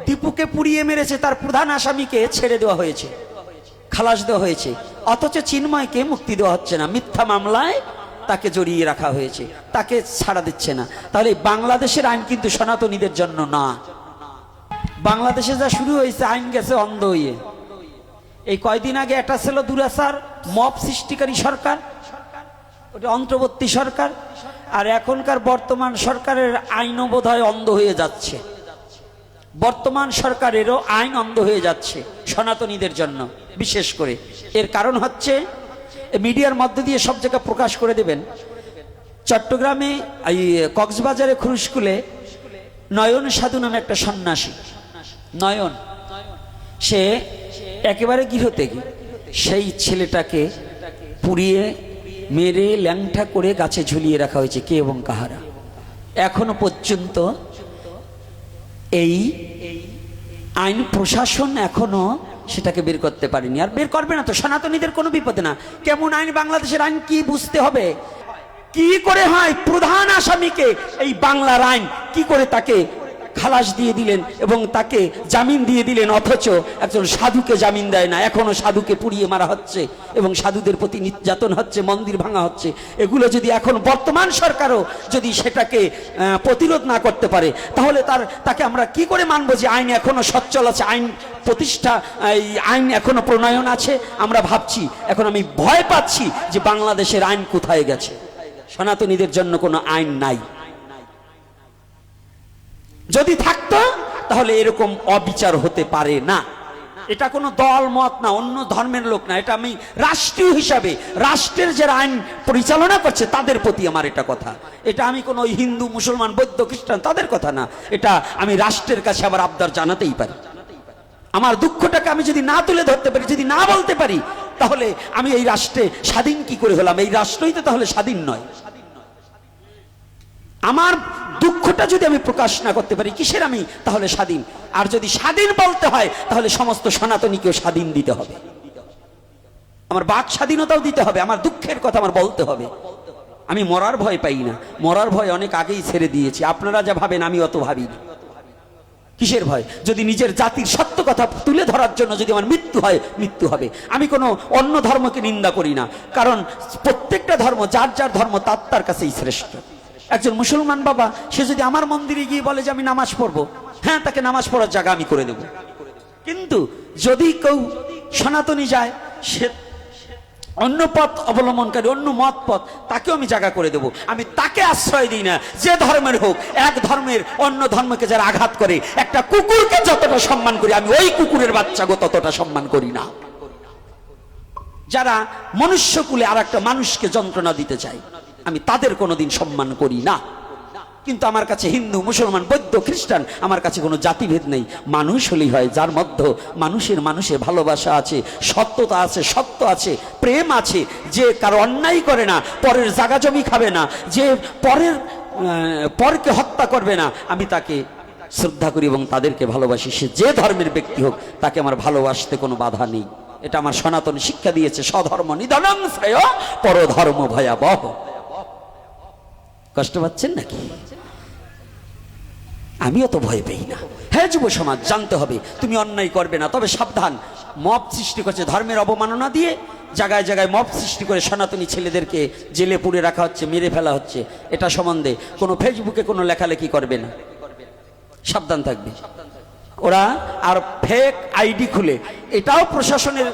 টিপুকে পুড়িয়ে মেরেছে তার প্রধান আসামিকে ছেড়ে দেওয়া হয়েছে, খালাস দেওয়া হয়েছে, অথচ চিন্ময়কে মুক্তি দেওয়া হচ্ছে না, মিথ্যা মামলায় তাকে জড়িয়ে রাখা হয়েছে, তাকে ছাড়া দিচ্ছে না। তাহলে বাংলাদেশের আইন কিন্তু সনাতনীদের জন্য না। বাংলাদেশে যা শুরু হয়েছে আইন গেছে অন্ধ হয়ে। এই কয়দিন আগে একটা ছিল দুরাচার মব সৃষ্টিকারী সরকার, ওটা অন্তর্বর্তী সরকার, আর এখনকার বর্তমান সরকারের আইনও বোধহয় অন্ধ হয়ে যাচ্ছে। বর্তমান সরকারেরও আইন অন্ধ হয়ে যাচ্ছে সনাতনীদের জন্য বিশেষ করে। এর কারণ হচ্ছে মিডিয়ার মধ্য দিয়ে সব জায়গায় প্রকাশ করে দেবেন। চট্টগ্রামে এই কক্সবাজারে খুরুশকুলে নয়ন সাধু নামে একটা সন্ন্যাসী, নয়ন, সে একেবারে গৃহত্যাগী, সেই ছেলেটাকে পুড়িয়ে মেরে ল্যাংটা করে গাছে ঝুলিয়ে রাখা হয়েছে। কে এবং কাহারা? এখনো পর্যন্ত এই আইন প্রশাসন এখনো সেটাকে বের করতে পারেনি, আর বের করবে না তো। সনাতনীদের কোনো বিপদে না। কেমন আইন? বাংলাদেশের আইন কি বুঝতে হবে। কি করে হয় প্রধান আসামিকে এই বাংলার আইন কি করে তাকে খালাস দিয়ে দিলেন এবং তাকে জামিন দিয়ে দিলেন, অথচ একজন সাধুকে জামিন দেয় না। এখনো সাধুকে পুড়িয়ে মারা হচ্ছে এবং সাধুদের প্রতি নির্যাতন হচ্ছে, মন্দির ভাঙা হচ্ছে। এগুলো যদি এখন বর্তমান সরকারও যদি সেটাকে প্রতিরোধ না করতে পারে, তাহলে তাকে আমরা কি করে মানবো যে আইন এখনো সচ্ছল আছে, আইন প্রতিষ্ঠা, এই আইন এখনো প্রণয়ন আছে। আমরা ভাবছি, এখন আমি ভয় পাচ্ছি যে বাংলাদেশের আইন কোথায় গেছে। সনাতনীদের জন্য কোনো আইন নাই। যদি থাকতো তাহলে এরকম অবিচার হতে পারে না। এটা কোনো দল মত না, অন্য ধর্মের লোক না, এটা আমি রাষ্ট্রীয় হিসাবে রাষ্ট্রের যারা আইন পরিচালনা করছে তাদের প্রতি আমার এটা কথা। এটা আমি কোনো হিন্দু, মুসলমান, বৌদ্ধ, খ্রিস্টান তাদের কথা না, এটা আমি রাষ্ট্রের কাছে আবার আবদার জানাতেই পারি। আমার দুঃখটাকে আমি যদি না তুলে ধরতে পারি, যদি না বলতে পারি, তাহলে আমি এই রাষ্ট্রে স্বাধীন কি করে হলাম? এই রাষ্ট্রই তো তাহলে স্বাধীন নয়। আমার দুঃখটা যদি আমি প্রকাশ না করতে পারি, কিসের আমি তাহলে স্বাধীন? আর যদি স্বাধীন বলতে হয় তাহলে সমস্ত সনাতনীকেও স্বাধীন দিতে হবে, আমার বাক স্বাধীনতাও দিতে হবে, আমার দুঃখের কথা আমার বলতে হবে। আমি মরার ভয় পাই না, মরার ভয় অনেক আগেই ছেড়ে দিয়েছি। আপনারা যা ভাবেন আমি অত ভাবি না। কিসের ভয়? যদি নিজের জাতির সত্য কথা তুলে ধরার জন্য যদি আমার মৃত্যু হয়, মৃত্যু হবে। আমি কোনো অন্য ধর্মকে নিন্দা করি না, কারণ প্রত্যেকটা ধর্ম যার যার ধর্ম তার কাছেই শ্রেষ্ঠ। একজন মুসলমান বাবা সে যদি আমার মন্দিরে গিয়ে বলে যে আমি নামাজ পড়বো, হ্যাঁ, তাকে নামাজ পড়ার জায়গা আমি করে দেব। কিন্তু যদি কেউ সনাতনী যায়, সে অন্য পথ অবলম্বনকারী, অন্য মত পথ, তাকেও আমি জায়গা করে দেব। আমি তাকে আশ্রয় দিই না, যে ধর্মের হোক। এক ধর্মের অন্য ধর্মকে যারা আঘাত করে, একটা কুকুরকে যতটা সম্মান করি, আমি ওই কুকুরের বাচ্চাকে ততটা সম্মান করি না। যারা মনুষ্যকুলে আর একটা মানুষকে যন্ত্রণা দিতে চায়, আমি তাদের কোনোদিন সম্মান করি না। কিন্তু আমার কাছে হিন্দু, মুসলমান, বৌদ্ধ, খ্রিস্টান, আমার কাছে কোনো জাতিভেদ নেই। মানুষ হলেই হয়, যার মধ্যে মানুষে ভালোবাসা আছে, সত্যতা আছে, সত্য আছে, প্রেম আছে, যে কারো অন্যায় করে না, পরের জায়গা জমি খাবে না, যে পরকে হত্যা করবে না, আমি তাকে শ্রদ্ধা করি এবং তাদেরকে ভালোবাসি। সে যে ধর্মের ব্যক্তি হোক, তাকে আমার ভালোবাসতে কোনো বাধা নেই। এটা আমার সনাতন শিক্ষা দিয়েছে, স্বধর্ম নিধনং শ্রেয় পরধর্ম ভয়াবহ। কষ্ট পাচ্ছেন নাকি? আমিও তো ভয় পাই না। হ্যাঁ, যুব সমাজ জানতে হবে, তুমি অন্যায় করবে না, তবে সাবধান। মব সৃষ্টি করছে, ধর্মের অবমাননা দিয়ে জায়গায় জায়গায় মব সৃষ্টি করে সনাতনী ছেলেদেরকে জেলে পুড়ে রাখা হচ্ছে, মেরে ফেলা হচ্ছে। এটা সম্বন্ধে কোনো ফেসবুকে কোনো লেখালেখি করবে না, সাবধান থাকবে। ওরা আর ফেক আইডি খুলে, এটাও প্রশাসনের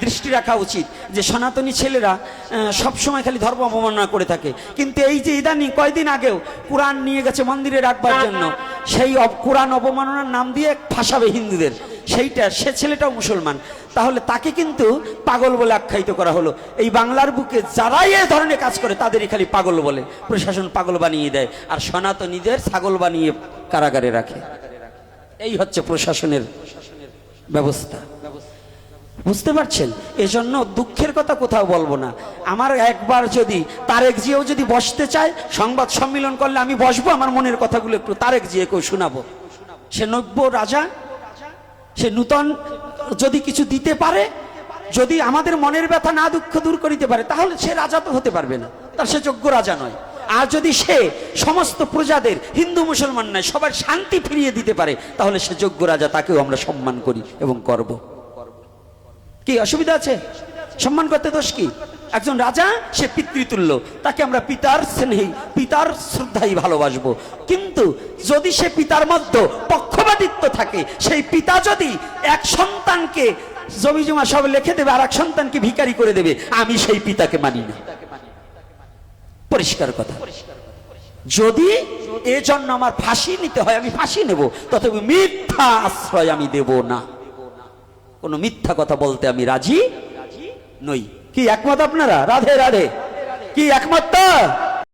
দৃষ্টি রাখা উচিত যে সনাতনী ছেলেরা সবসময় খালি ধর্ম অবমাননা করে থাকে। কিন্তু এই যে ইদানিং কয়দিন আগেও কোরআন নিয়ে গেছে মন্দিরে রাখবার জন্য, সেই কোরআন অবমাননার নাম দিয়ে ফাঁসাবে হিন্দুদের, সে ছেলেটাও মুসলমান, তাহলে তাকে কিন্তু পাগল বলে আখ্যায়িত করা হলো। এই বাংলার বুকে যারাই এ ধরনের কাজ করে তাদেরই খালি পাগল বলে, প্রশাসন পাগল বানিয়ে দেয়, আর সনাতনীদের ছাগল বানিয়ে কারাগারে রাখে। এই হচ্ছে প্রশাসনের ব্যবস্থা, বুঝতে পারছেন? এজন্য দুঃখের কথা কোথাও বলবো না। আমার একবার যদি তারেক জিয়াও যদি বসতে চায়, সংবাদ সম্মেলন করলে আমি বসবো, আমার মনের কথাগুলো একটু তারেক জিয়াকেও শোনাবো। সে নব্য রাজা, সে নূতন যদি কিছু দিতে পারে, যদি আমাদের মনের ব্যথা না দুঃখ দূর করিতে পারে, তাহলে সে রাজা তো হতে পারবে না, তার সে যোগ্য রাজা নয়। আর যদি সে সমস্ত প্রজাদের, হিন্দু মুসলমান নয়, সবার শান্তি ফিরিয়ে দিতে পারে, তাহলে সে যোগ্য রাজা, তাকেও আমরা সম্মান করি এবং করব। কি অসুবিধা আছে? সম্মান করতে দোষ কি? একজন রাজা, সে পিতৃতুল্য, তাকে আমরা পিতার স্নেহী, পিতার শ্রদ্ধাই ভালোবাসবো। কিন্তু যদি সে পিতার মধ্যে পক্ষপাতিত্ব থাকে, সেই পিতা যদি এক সন্তানকে জমি জমা সব লিখে দেবে আর এক সন্তানকে ভিখারি করে দেবে, আমি সেই পিতাকে মানি না। পরিষ্কার কথা। যদি এজন্য আমার ফাঁসি নিতে হয়, আমি ফাঁসি নেব, তথাপি মিথ্যা আশ্রয় আমি দেব না। কোন মিথ্যা কথা বলতে আমি রাজি নই। কি একমত আপনারা? রাধে রাধে। কি একমত?